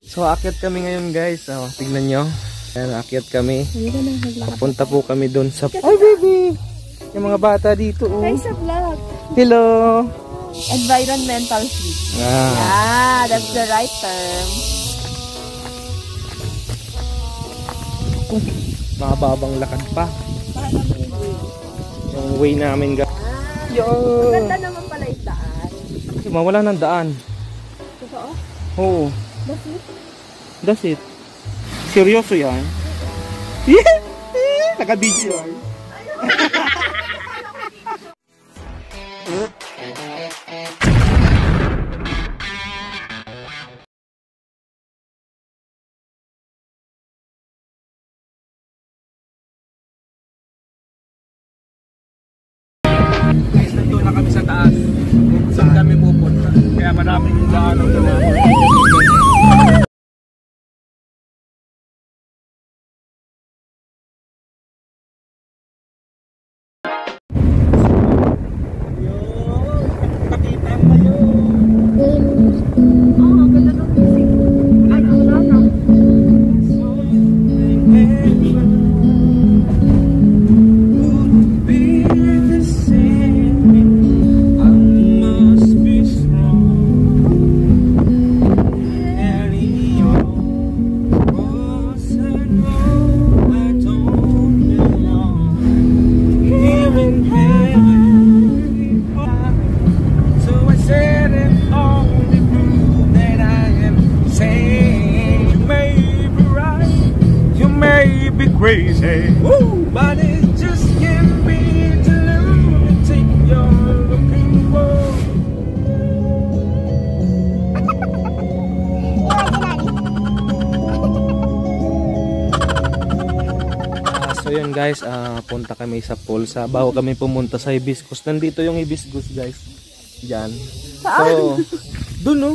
So aakyat kami ngayon guys. Tignan nyo. Ayan, aakyat kami. Papunta po kami doon sa... Ay baby! Yung mga bata dito. Hi sa vlog. Hello! Environmental heat. Yeah, that's the right term. Mababang lakad pa. Paano mo yung way? Yung way namin guys. Ganda naman pala yung daan. Mawala ng daan. Totoo? Oo. That's it? That's it. Seryoso yan? Yeah! Naka-video yan. Guys, nandun na kami sa taas. Saan kami pupunta? Kaya maraming yung daanan doon. Crazy, woo, but it just can't be to lunatic you're looking for. So yun guys, punta kami sa Pulsa bago kami pumunta sa Hibiscus. Nandito yung Hibiscus guys. Diyan. So, dun no?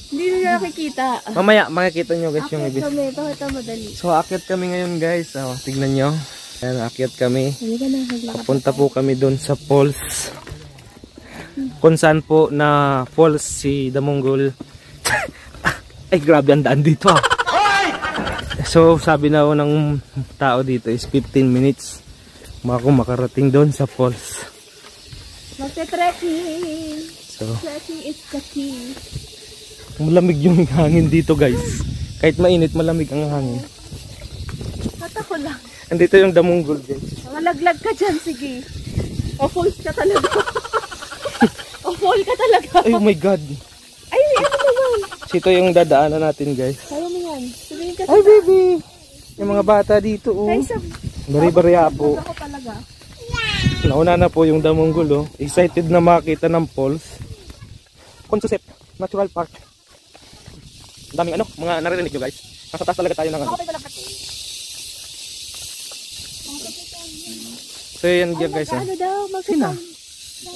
Hindi nila nakikita. Mamaya makikita nyo guys yung Hibiscus. Pakita madali. So aakyat kami ngayon guys. Tignan nyo. Ayan, aakyat kami. Papunta po kami doon sa falls. Kung saan po na falls si Damonggol. Ay grabe ang daan dito ah. So sabi na ng tao dito is 15 minutes. Makarating doon sa falls. Magte-trekking. So, Trekking is the key. malamig yung hangin dito guys. Kahit mainit, malamig ang hangin. Ako lang. Andito yung Damonggol guys. Malaglag ka dyan, sige. O falls ka talaga. O fall ka talaga. Ay oh my god. Ay, ano naman? Ito yung dadaanan natin guys. Kaya mo yan. Sabihin ka Ay baby! Yung mga bata dito oh. Ay, sa... Bari-bariya po. Ako talaga. Nauna na po yung Damonggol oh. Excited na makita ng falls. Concept Natural Park. Daming ano, mga naririnig nyo guys. Nasa taas talaga tayo ng ano. So yan guys oh. Ano daw? Sina?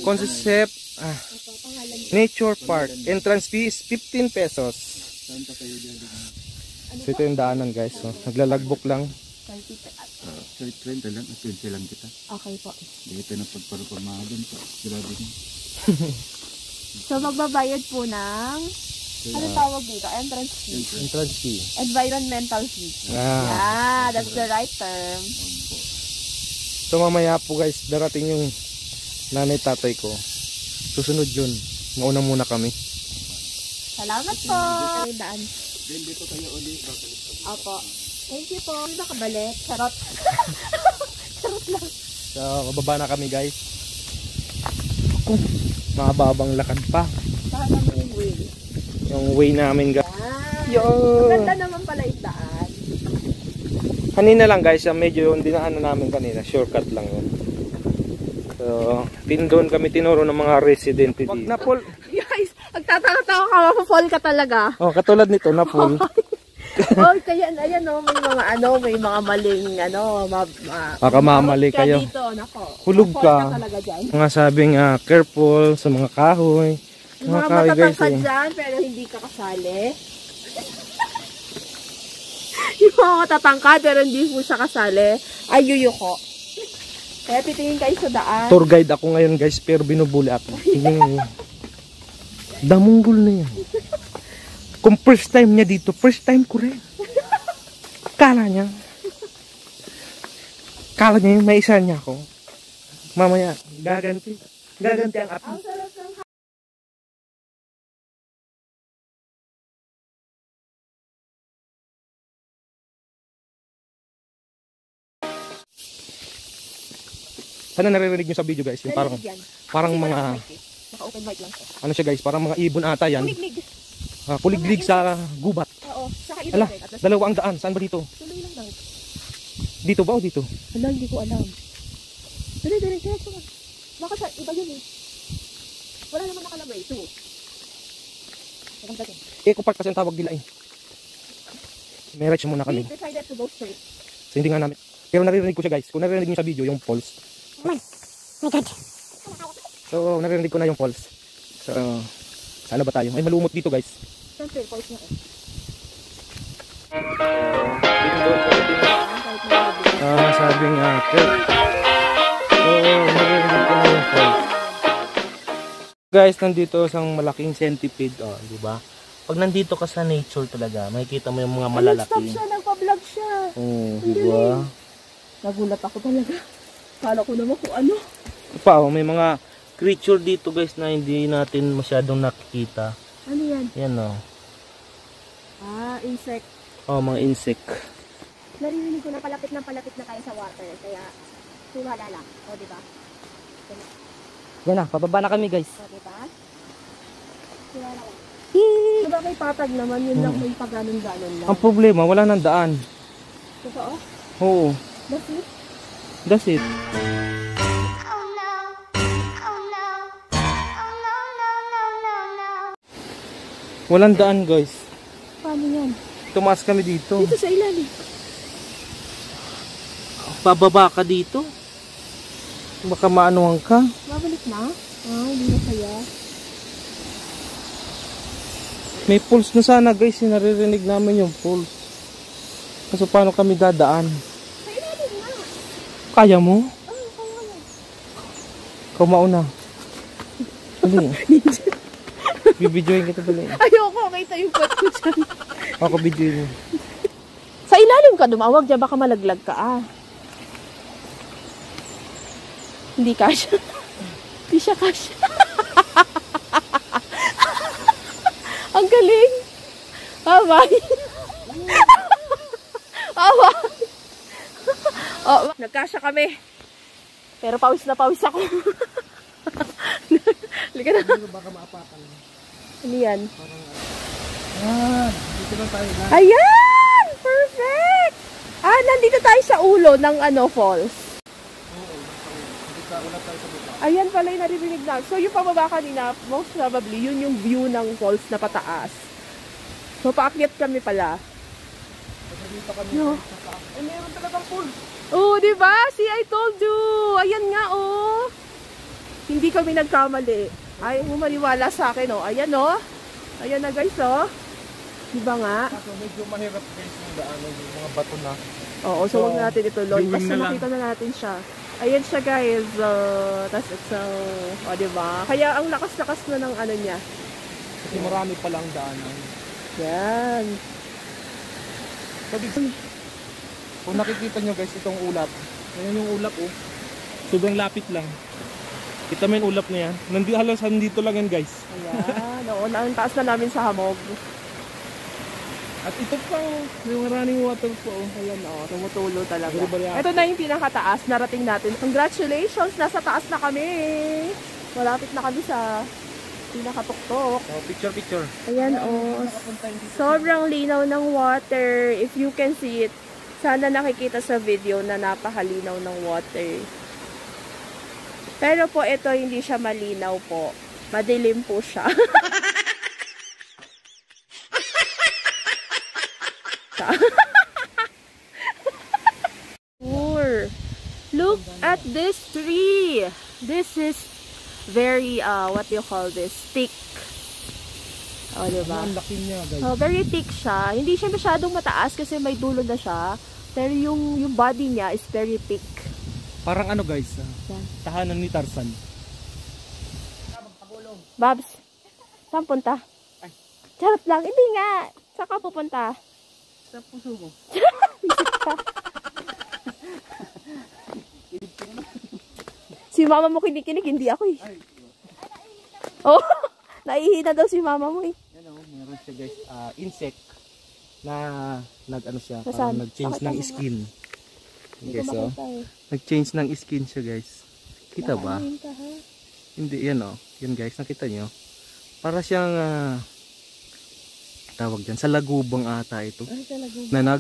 Concept Nature Park. Entrance fee is 15 pesos. So ito yung daanan guys oh. Naglalagbok lang. 30 lang, 20 lang kita. Okay po. Dito na pagparupormahan dun pa. Grabe din. So magbabayad po ng ano tawag dito? Entrance fee. Entrance fee. Environmental fee. Yeah, that's the right term. So mamaya po guys, darating yung nanay tatay ko. Susunod yun. Mauna muna kami. Salamat po. Daan. Dito kayo ulit. Opo. Thank you po. Hindi nakabalik. Charot. Charot lang. So bababa na kami guys. Mababang lakad pa. Paano mo yung way? Yung way namin guys. Ganda naman pala yung daan. Kanina lang guys, medyo yung dinaanan namin kanina, shortcut lang yun. So, doon kami tinuro ng mga resident dito. Wag na fall. Guys, magtataka-tawa ka, mapapall ka talaga. Oh, katulad nito, na fall. Oh, kaya ayan oh, may mga maling Baka mamali kayo. Dito, nako. Hulog ka. Talaga dyan. Mga sabing careful sa mga kahoy. Yung mga matatangkad dyan, pero hindi ka kasali. Yung mga matatangkad, pero hindi po siya kasali. Ay, yuyuko. Kaya titingin kayo sa daan. Tour guide ako ngayon guys, pero binubuli ako. Damonggol na yan. Kung first time niya dito, first time ko rin. Kala niya yung may isa niya ako. Mamaya, gaganti ang api. Sana naririnig nyo sa video guys, yung parang mga, Naka-open mic lang siya. ano siya guys, parang mga ibon ata yan. Kuliglig. Kuliglig sa gubat. Oo, saka ibon Ala, rin. At 200 daan, saan ba dito? tuloy lang. Dito ba o dito? Wala, hindi ko alam. Dali, kaya siya. Baka sa iba yun eh. Wala naman nakalabay. Ito. Eco Park kasi ang tawag nila eh. May rights muna kami. We decided to go straight. So hindi nga namin. Pero naririnig ko siya guys. Kung naririnig nyo sa video yung falls. Oh my God. So naririnig ko na yung falls. So saan na ba tayo? Ay malumot dito guys. Siyempre, falls na eh. Sabi nga. So naririnig ko na yung falls. Guys, nandito isang malaking centipede. Oh, di ba? Pag nandito ka sa nature talaga, makikita mo yung mga malalaki. Stop siya, nagpa-vlog siya. Oh, di ba? Nagulat ako talaga. Kala ko naman kung ano. Pa, oh, may mga creature dito guys na hindi natin masyadong nakikita. Ano yan? Yan oh. Insect. Oh, mga insect. Narinig ko na palapit na kayo sa water. Kaya, tiwala lang. O, diba? Yan na, pababa na kami guys. O, diba? Tiwala lang. Diba may patag naman, yun lang may paganon-ganon lang. Ang problema, wala nang daan. Totoo? Oo. That's it? That's it. Walang daan guys. Paano yan? Tumaas kami dito. Dito sa ilalim. Pababa ka dito. Baka maanuhan ka. Babalik na? Hindi na kaya. May pulse na sana guys. Naririnig namin yung pulse. Kaso paano kami dadaan? Sa ilalim na. Kaya mo? Oo, kaya mo. Ikaw mauna. Dali. Bibidyoin kita dali. Ayoko, kita yung pot ko dyan. Ako bidyoin mo. Sa ilalim ka dumawag dyan, baka malaglag ka Hindi kasya. Hindi siya kasya. Ang galing. Bye-bye. Oh, nagkasya kami. Pero pawis na pawis ako. Liga na. Baka maapakan. Ano yan? Dito na tayo na. Ayan! Perfect! Nandito tayo sa ulo ng falls. Ayan pala yung naririnig na. So yung pababa kanina, most probably, yun yung view ng falls na pataas. So paakyat kami pala. No. Meron talagang falls. Oh, di ba? See, I told you. Ayan nga, oh. Hindi kami nagkamali. Ay, humaniwala sa akin, oh. Ayan, oh. Ayan na, guys, oh. Di ba nga? Kaso medyo mahirap guys yung daan, yung mga bato na. Oo, so wag natin ito, Lord. viewing Basta na lang. makita na natin siya. Ayan siya, guys. Tapos ito, di ba? Kaya ang lakas-lakas na ng ano niya. Kasi marami palang daanan. Yan. Kung nakikita nyo guys, itong ulap. Ayan yung ulap oh. Sobrang lapit lang. Kita mo yung ulap na yan. Halos nandito lang yan guys. Ayan. Oo, ang taas na namin sa hamog. At ito pa oh, yung running water po oh. Ayan, oh. Tumutulo talaga. Bali-bali. Ito na yung pinakataas. Narating natin. Congratulations! Nasa taas na kami. Malapit na kami sa pinakatuktok. So, picture. Ayan, oh. Sobrang linaw ng water. If you can see it. Sana nakikita sa video na napakalinaw ng water. Pero po ito hindi siya malinaw po. Madilim po siya. Look at this tree. This is very what do you call this? Thick. Oh, diba? Ang laki niya guys. Oh, very thick siya. Hindi siya masyadong mataas kasi may dulo na siya. Pero yung body niya is very thick. Parang ano guys, tahanan ni Tarzan. Babs, saan punta? Charot lang. Hindi nga. Saan ka pupunta? Sa puso mo. Si mama mo kinikinig, hindi ako eh. Oh, naihina daw si mama mo eh. Yan o, meron siya guys, insect na nag-ano siya, Nasaan? parang nag-change ng Pakita mo skin. Hindi Guys, ko oh. makita eh. Nag-change ng skin siya guys. Kita ba? Nakain ka, ha? Hindi, yan o. Yan guys, nakita nyo. Para siyang, tawag dyan, sa lagubang ata ito. Ay, talaga. Na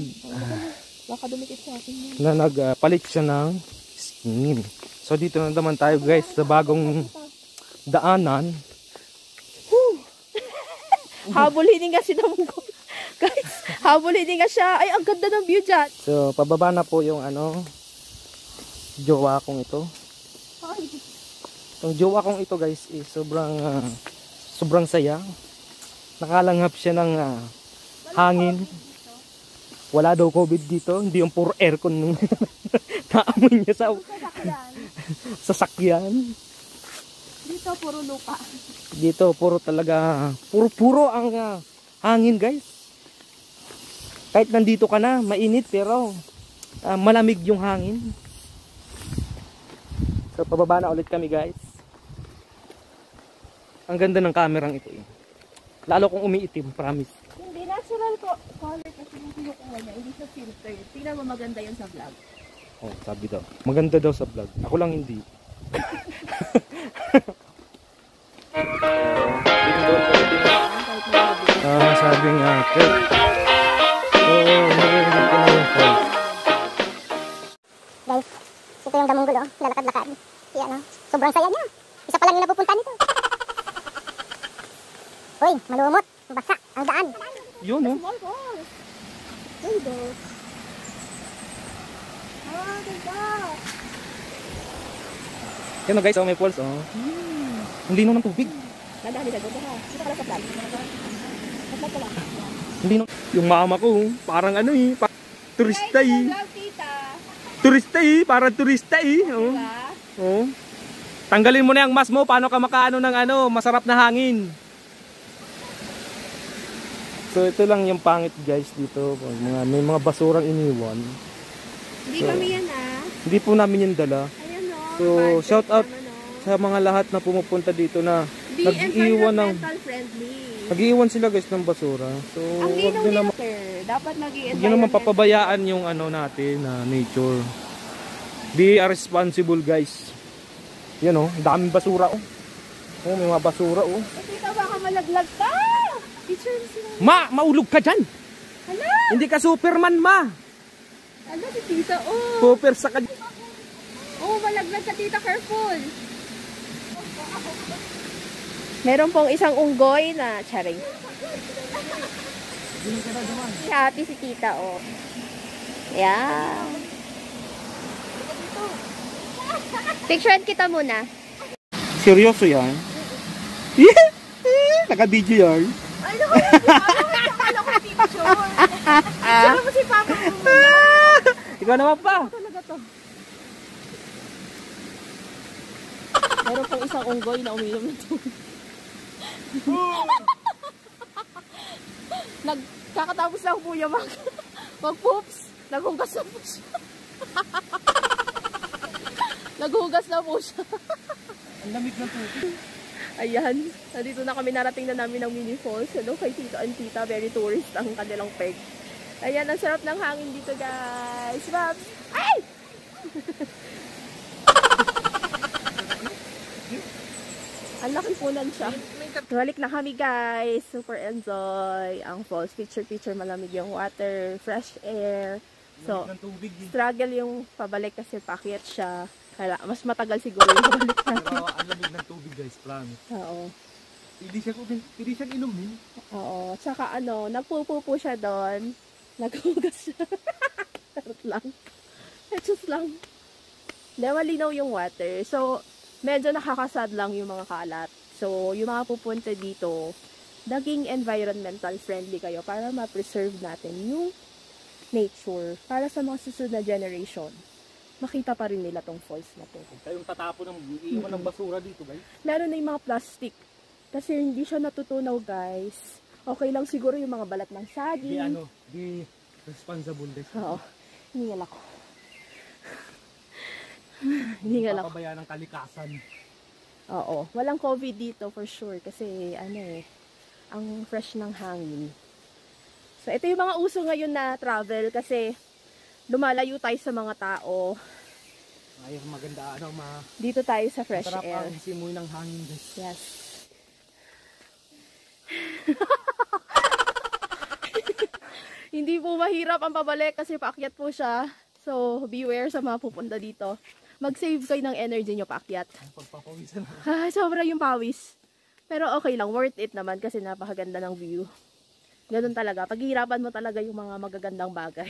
Baka dumikit sa akin yan. na nagpalit siya ng skin. So dito na naman tayo guys sa bagong daanan. Habulinin nga si Damunggo. Guys, habulinin nga siya. Ay, ang ganda ng view dyan. So pababa na po yung jowa kong ito. Yung jowa kong ito guys is sobrang saya. Nakalanghap siya ng hangin. Wala daw COVID dito. Hindi yung puro aircon nung naamoy niya sa sasakyan. Dito, puro lupa. Dito, puro talaga, puro ang hangin guys. Kahit nandito ka na, mainit pero malamig yung hangin. So, pababa na ulit kami guys. Ang ganda ng kamerang ito eh. Lalo kung umiitim, promise. Hindi, natural ko. Color kasi yung kinukuha niya. Hindi sa filter. Tingnan mo maganda yan sa vlog. Oh, sabi daw. Maganda daw sa vlog. Ako lang hindi. Sabing Kurt. So, narinig ko na yung falls. Guys, ito yung Damunggol, oh. Lalakad-lakad. Yan, oh. Sobrang saya niya. Isa pa lang yung napupunta nito. Uy, malumot. Basa ang daan. Yun, oh. Small balls. There you go. Ah, ganda. Yan o guys, oh, may falls, oh. Ang lino ng tubig. Ganda, ganda, ganda. Dito ka lang sa vlog. Vlog ka lang. Hindi no. Yung mama ko, parang ano eh, turista eh. Vlog, tita. Turista eh, parang turista eh. Oh. Diba? Oh. Tanggalin mo na yung mask mo, paano ka makaano ng masarap na hangin. So ito lang yung pangit guys dito, may mga basurang iniwan. Hindi kami yan ah. Hindi po namin yung dala. Ayan o. So shout out sa mga lahat na pumupunta dito na Be nag-iiwan ng environmental friendly. nag-iiwan sila guys ng basura. So Ang wag linaw din naman, naman, dapat huwag nyo naman papabayaan yung natin na nature. Be responsible guys. Yan oh, daming basura oh. Oh, may mga basura oh. Tita, baka malaglag ka. Picture sila. Maulog ka dyan. Hala. Hindi ka Superman Hala, si tita oh. Super sa ka. Oh, malaglag ka tita, careful. Meron pong isang unggoy na charing. Happy si tita oh. Yeah. Picturean kita muna. Seryoso yan? Naka-video yan. Ay, naku, akala ko picture. Picture mo si Papa muna. Ikaw naman pa. Talaga to. Meron pong isang unggoy na uminom ng tubig. Nagkakatapos lang po niya mag-poops. Naghugas na po siya. Naghugas na po siya. Ang lamig ng tubig. Ayan. Nandito na kami, narating na namin ng mini falls. Hello kay tita and tita. Very tourist ang kanilang peg. Ayan, ang sarap ng hangin dito guys. Babs! Ay! Ang laki punan siya. Balik na kami guys. Super enjoy ang falls. Picture malamig yung water. Fresh air. So, struggle yung pabalik kasi pakyat siya. Kaya mas matagal siguro yung pabalik natin. Pero ang lamig ng tubig guys, promise. Oo. Hindi siya inumin. Oo. Tsaka nagpupupo siya doon. Naghugas siya. Charot lang. Just lang. Hindi, malinaw yung water. So, medyo nakakasad lang yung mga kalat. So, yung mga pupunta dito, naging environmental friendly kayo para ma-preserve natin yung nature. Para sa mga susunod na generation, makita pa rin nila tong falls na to. Kayong tatapon ng iiwan ng basura dito guys. Lalo na yung mga plastic. Kasi hindi siya natutunaw guys. Okay lang siguro yung mga balat ng Di saging. di responsible din. Oo. Hiningal ako. Hiningal ako. Papabayaan ng kalikasan. Oo. Walang COVID dito for sure. Kasi ang fresh ng hangin. So ito yung mga uso ngayon na travel kasi lumalayo tayo sa mga tao. Ay, maganda Dito tayo sa fresh masarap air. ang simoy ng hangin guys. Yes. Hindi po mahirap ang pabalik kasi paakyat po siya. So, beware sa mga pupunta dito. Mag-save kayo ng energy nyo paakyat. Pagpapawisan ako. Sobra yung pawis. Pero okay lang, worth it naman kasi napakaganda ng view. Ganun talaga. Paghihirapan mo talaga yung mga magagandang bagay.